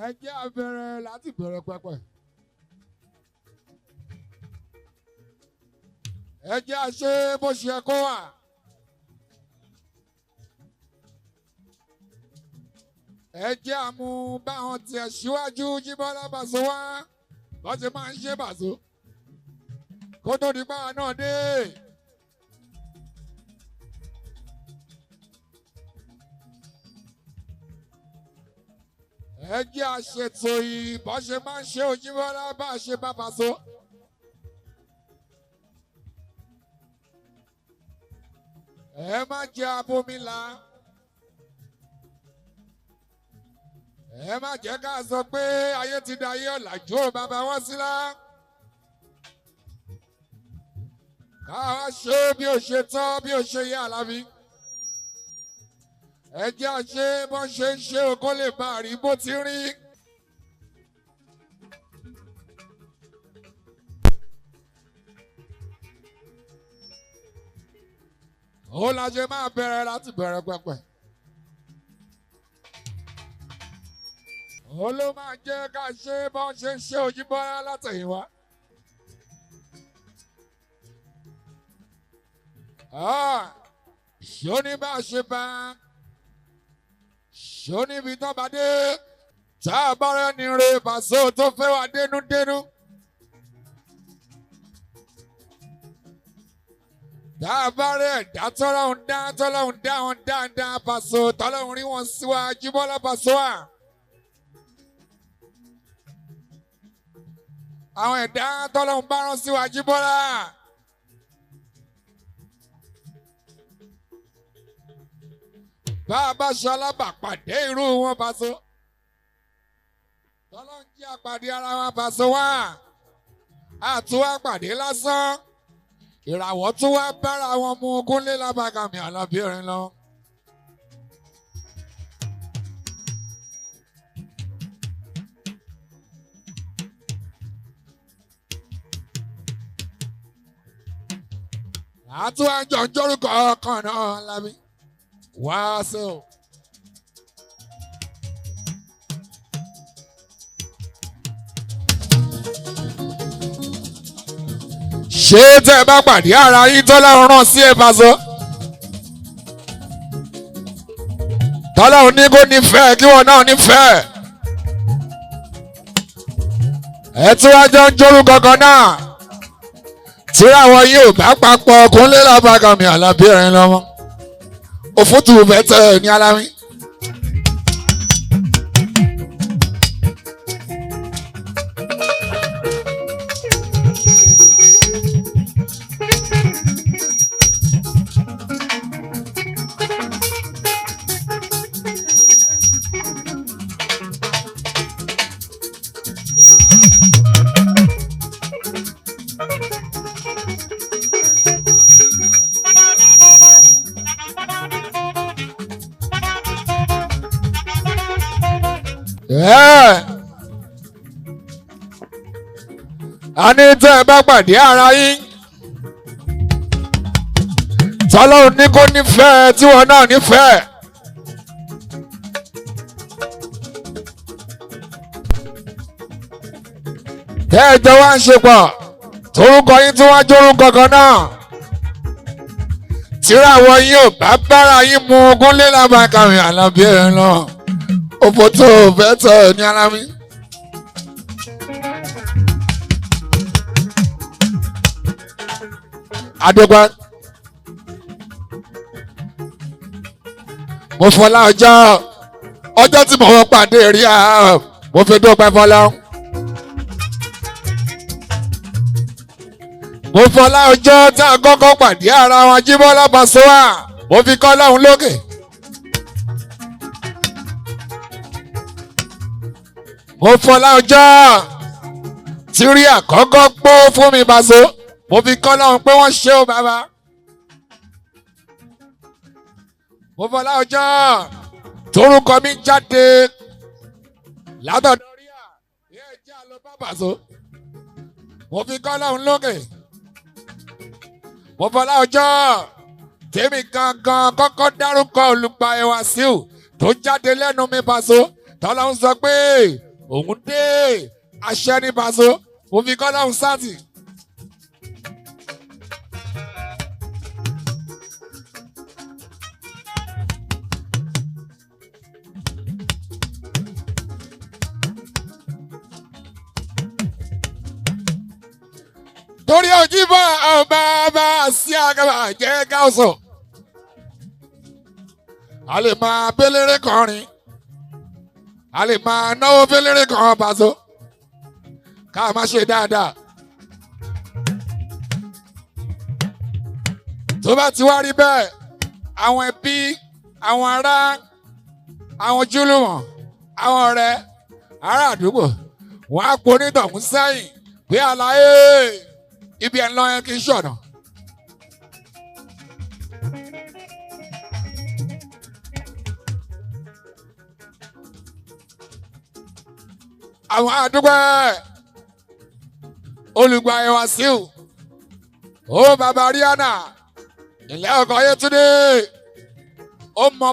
Ẹ jẹ́ a bẹ̀rẹ̀ láti bẹ̀rẹ̀ pẹ́pẹ́. Ẹ jẹ́ a ṣe bó ṣe kó wà. Ẹ jẹ́ a mú báwọn tiẹ̀ síwájú Jíbọ́lá Pasuma wọ́n ti máa ń ṣe bàṣọ. Kó tó di báwa náà dé. Ẹ jẹ́ a ṣètò yìí bó ṣe máa ń ṣe Jíbọ́lá bá a ṣe bá Pasuma. Ẹ má jẹ́ abomila. Ẹ má jẹ́ ká sọ pé ayé ti da ayé ọ̀làjú bàbá wọn sílá. Ká wá ṣe bí ó ṣe tán bí ó ṣe yẹ Àlàbí. Ẹ jẹ́ a ṣe bó ṣe ń ṣe kó lè bá a rí bó ti rí. Ó la ṣe máa bẹ̀rẹ̀ láti bẹ̀rẹ̀ pẹ̀pẹ̀. Ó ló máa jẹ́ ká ṣe bó ṣe ń ṣe Jíbọ́lá látẹ̀yìnwá. Ṣó ní bá a ṣe bá ṣó níbi tó bá dé tá a bá rẹ́ni re Paso tó fẹ́ wá dénúdénú. Tá a bá rẹ̀ ẹ̀dá tọ́lọ́hún dá wọn dáadáa Paso tọ́lọ́hún rí wọn síwá Jíbọ́lá Pasuma. Àwọn ẹ̀dá tọ́lọ́hún bá rán síwá Jíbọ́lá. Bá a bá ṣe alábàpàdé irú wọn Paso. Tọ́lọ́hún jẹ́ àpàdé ara wọn Paso wá. Àtúwá pàdé lásán. Ìràwọ̀ tún wá bára wọn mú Kúnlé Lábàkàmì Àlàbí Erin lọ. Àtúwá jọ ń jórúkọ ọkàn náà Lábí. Wá sí o. Ṣé tẹ́ ẹ bá pàdé ara yín tọ́lọ́run rán sí ẹ Paso? Tọ́lọ́run ní kó nífẹ̀ẹ́ kí wọ́n náà nífẹ̀ẹ́. Ẹ tún wá jọ ń jórúkọ kan náà. Tí àwọn yìí ò bá papọ̀ Kúnlé Lábàkàmì Àlàbí Erin lọ́mọ. Òfútù bẹ́tẹ̀ ní Alámi. A ní tẹ́ ẹ bá pàdé ara yín tọ́lọ́run ní kó nífẹ̀ẹ́ tí wọ́n náà nífẹ̀ẹ́. Tẹ́ ẹ jọ wá ń ṣe pọ̀ torúkọ yín tí wọ́n jórúkọ kan náà. Tíráwọ̀ yín ò bá bára yín mú Kúnlé Lábàkàmì Àlàbí Erin lọ. Òfòtò bẹ́tẹ̀ ní Alámi. Adégbà. Mo fọlá ọjọ́ tí mo wọ́n pàdé rí mo fi dúpẹ́ fọlá. Mo fọlá ọjọ́ tí a kọ́kọ́ pàdé ara wọn Jíbọ́lá Pasuma mo fi kọ́ lọ́hùn lókè. Mo fọlá ọjọ́ tí rí àkọ́kọ́ pọ́ fún mi Paso mo fi kọ́ lọ́hùn pé wọ́n ṣe ó bàbá. Mo fọlá ọjọ́ torúkọ mi jáde látọ̀dọ̀ rí à yẹ jẹ́ àlọ́ bàbà so mo fi kọ́ lọ́hùn lókè mo fọlá ọjọ́ tèmi gangan kọ́kọ́ dárúkọ olùgbà ẹwà síù tó jáde lẹ́nu mi Paso tọ́lọ́hún sọ pé òun dé àṣẹ ní Paso mo fi kọ́ lọ́hùn sáàtì. torí òjìbọ ọba bá sí àgàbà jẹ́ gáàsọ̀ a lè máa béléré kọrin a lè máa náwó béléré kan Paso ká má ṣe dáadáa tó bá ti wá rí bẹ́ẹ̀ àwọn ẹbí àwọn ará àwọn júlùmọ̀ àwọn ọ̀rẹ́ ará àdúgbò wọn á pọ̀ onítọ̀hún sẹ́yìn pé àlàyé ibi ẹ̀ ń lọ yẹn kì í ṣọ̀nà. àwọn àdúgbò olùgbà ẹwà síù ó bàbá Rihanna ilé ọkọ̀ Yétúndé ó mọ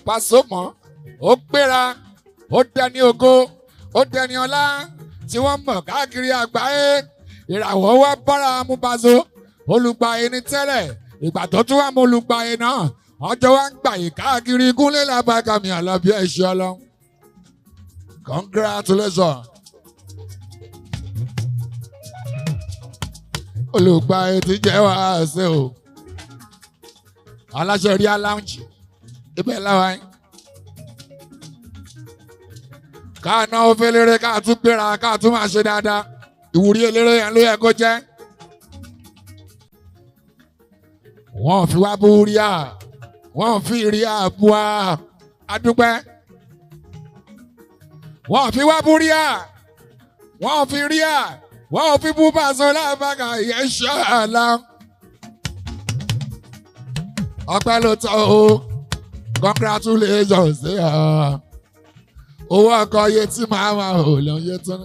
Paso mọ́ ó gbéra ó dẹni ògo ó dẹni ọlá tí wọ́n mọ̀ káàkiri àgbáyé ìràwọ̀ wá bára mú Paso olùgbàyè ní tẹ́lẹ̀ ìgbà tó tún wà mú olùgbàyè náà ọjọ́ wa ń gbàyè káàkiri Kúnlé Lábàkàmí Àlàbí ẹ̀ṣẹ̀ ọlọ́run congratulations olùgbàyè ti jẹ́ wá ṣe o aláṣẹ rí aláǹjì ibẹ̀ láwa yín ká náwó fẹ́lẹ́rẹ́ ká tún gbéra ká tún máa ṣe dáadáa ìwúrí eléré yẹn ló yẹ kó jẹ́. wọ́n fi wá bú rí à wọ́n fi rí à bú à adúpẹ́. wọ́n fi wá bú rí à wọ́n fi rí à wọ́n fi bú Paso Lábàkà yẹn ṣáàlà. ọpẹ́ ló tọ́ o congratulations owó ọkọ̀ yẹ tí màá máa hò lọ́n yẹ tán.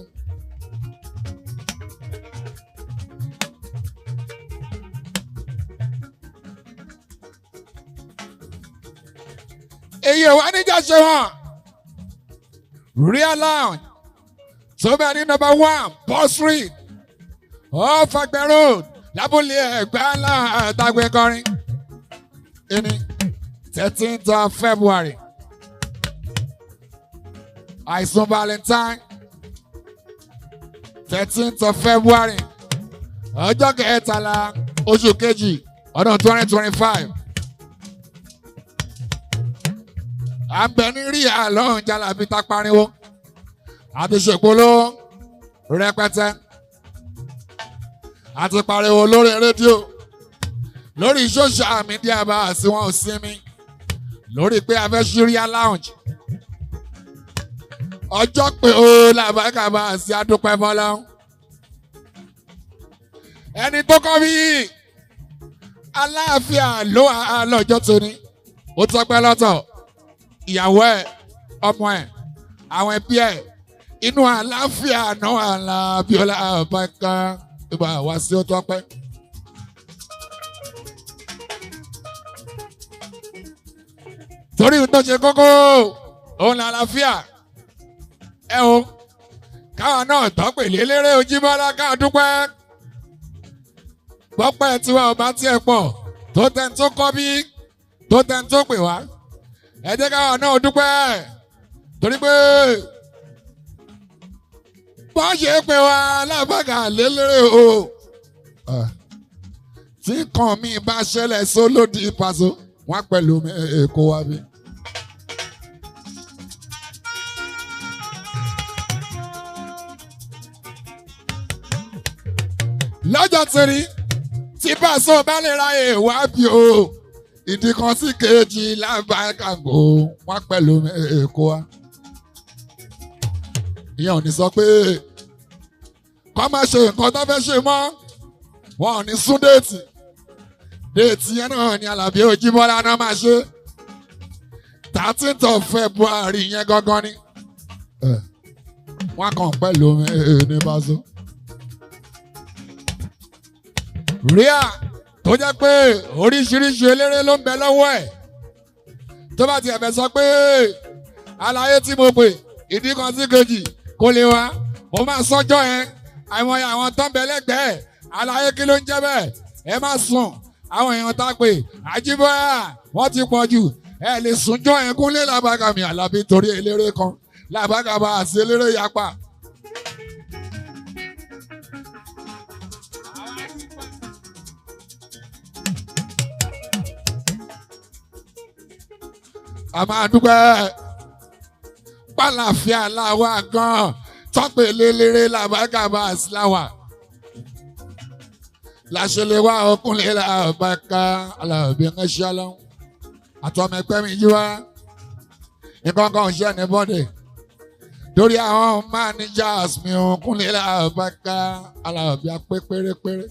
èyí ò wá níjà ṣe wọn real lounge tó bẹ ní number 1 Paul Street off Agbe Road lábúlé Ẹ̀gbá àtàgbé kọrin ní 13th of February àìsùn Valentine 13th of February ọjọ́ kẹtàlá oṣù kejì ọdún 2025. à ń bẹ ní rí àlọ́hùn Jalabi ta pariwo àti ṣèpolówó rẹpẹtẹ àti pariwo lórí rédíò lórí social media bá a sí wọn ò sinmi lórí pé a fẹ́ ṣí rí lounge ọjọ́ pé ó Lábàkà bá a sí adúpẹ́ fọlọ́hún ẹni tó kọ́ bí aláàfíà ló wà lọ́jọ́ tóní ó tọ́pẹ́ lọ́tọ̀ ìyàwó ẹ̀ ọmọ ẹ̀ àwọn ẹbí ẹ̀ inú àlàáfíà náà Alabi Pasuma ìgbà wá sí ó tọ́pẹ́. torí tó ṣe kókó òun là àlàáfíà ẹ o káwọn náà tọ́pẹ̀ lélẹ́rẹ́ Òjíbọ́lá ká dúpẹ́ gbọ́pẹ́ tiwa ọba tiẹ̀ pọ̀ tó tẹ̀ tó kọ́ bí tó tẹ̀ tó pè wá ẹ jẹ́ káwọn náà dúpẹ́ torí pé bọ́ ṣe pé wá Lábàkà lélẹ́rẹ́ o tí nǹkan mi bá ṣẹlẹ̀ sólódì Paso wọ́n pẹ̀lú èkó wa bí. lọ́jọ́ tẹ̀rí tí Paso bá lè ráyè wá bí o ìdí kan sí kejì Lábàkà gbò wọ́n pẹ̀lú èkó wa. ìyẹn ò ní sọ pé kọ́ máa ṣe nǹkan tó fẹ́ ṣe mọ́ wọn ò ní sún déètì yẹn náà ni Alabi Òjíbọ́lá náà máa ṣe 13th of February yẹn gangan ni Wọ́n kàn pẹ̀lú mi ní Paso. Ríà tó jẹ́ pé oríṣiríṣi eléré ló ń bẹ lọ́wọ́ ẹ̀. Tó bá tiẹ̀ fẹ́ sọ pé àlàyé tí mo pè ìdí kan sí kejì kò lè wá. Mo máa sọ́jọ́ yẹn àìmọye àwọn tó ń bẹ lẹ́gbẹ̀ẹ́ àlàyé kí ló ń jẹ́ bẹ́ẹ̀. Ẹ má sùn àwọn èèyàn tá a pè Àjíbọ́yà wọ́n ti pọ̀ jù. Ẹ lè sùnjọ́ yẹn Kúnlé Làbákà mi Àlàbí torí eléré kan Làbákà bá àti eléré yapa. A máa dúpẹ́ pàlàfíà làwà gan tọ́pẹ̀ lélẹ́rẹ́ Làbákà bá àti láwà. Làṣẹlẹ̀ wá Kúnlé Làbákà Àlàbí ń ṣe lọ́wọ́. Àtọ́mọ ẹgbẹ́ mi yí wá. Nǹkan kan ṣe ní bọ́dẹ̀. Torí àwọn managers mi ò Kúnlé Làbákà Àlàbí apẹ́ pérépéré.